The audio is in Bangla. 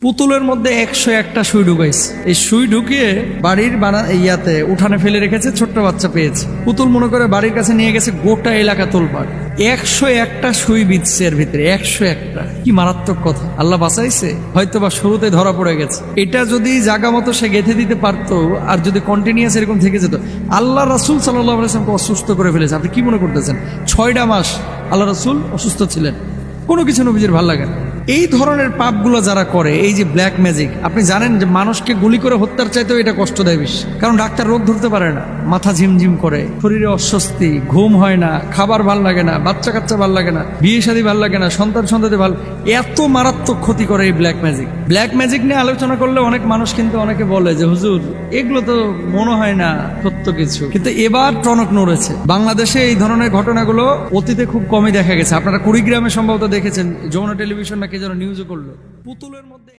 পুতুলের মধ্যে 101টা সুই ঢুকাইছে। এই সুই ঢুকিয়ে বাড়ির উঠানে ফেলে রেখেছে, ছোট্ট বাচ্চা পেয়েছে। পুতুল মনে করে বাড়ির কাছে নিয়ে গেছে, গোটা এলাকা তোলপাড়। 101টা সুই বিচ্ছে এর ভিতরে, 101টা। কি মারাত্মক কথা! আল্লাহ বাঁচাইছে, হয়তো বা শুরুতে ধরা পড়ে গেছে। এটা যদি জায়গা মতো সে গেঁথে দিতে পারতো, আর যদি কন্টিনিউয়াস এরকম থেকে যেত। আল্লাহ রাসূল সাল্লাল্লাহু আলাইহি ওয়াসাল্লামকে অসুস্থ করে ফেলেছে। আপনি কি মনে করতেছেন 6টা মাস আল্লাহ রাসূল অসুস্থ ছিলেন? কোনো কিছু নবীজির ভালো লাগে না। এই ধরনের পাপগুলো যারা করে, এই যে ব্ল্যাক ম্যাজিক, আপনি জানেন যে মানুষকে গুলি করে হত্যার চাইতেও এটা কষ্ট দেয় বেশি। কারণ ডাক্তার রোগ ধরতে পারে না, মাথা ঝিমঝিম করে, শরীরে অস্বস্তি, ঘুম হয় না, খাবার ভাল লাগে না, বাচ্চা কাচ্চা ভাল লাগে না, বিয়ে শাদী ভাল লাগে না, সন্তান ভাল। এত মারাত্মক ক্ষতি করে এই ব্ল্যাক ম্যাজিক। ব্ল্যাক ম্যাজিক নিয়ে আলোচনা করলে অনেক মানুষ কিন্তু অনেকে বলে যে হুজুর এগুলো তো মনে হয় না সত্য কিছু। কিন্তু এবার টনক নড়েছে। বাংলাদেশে এই ধরনের ঘটনাগুলো অতীতে খুব কমই দেখা গেছে। আপনারা কুড়িগ্রামে সম্ভবত দেখেছেন, যমুনা টেলিভিশন নাকি যেন নিউজও করলো পুতুলের মধ্যে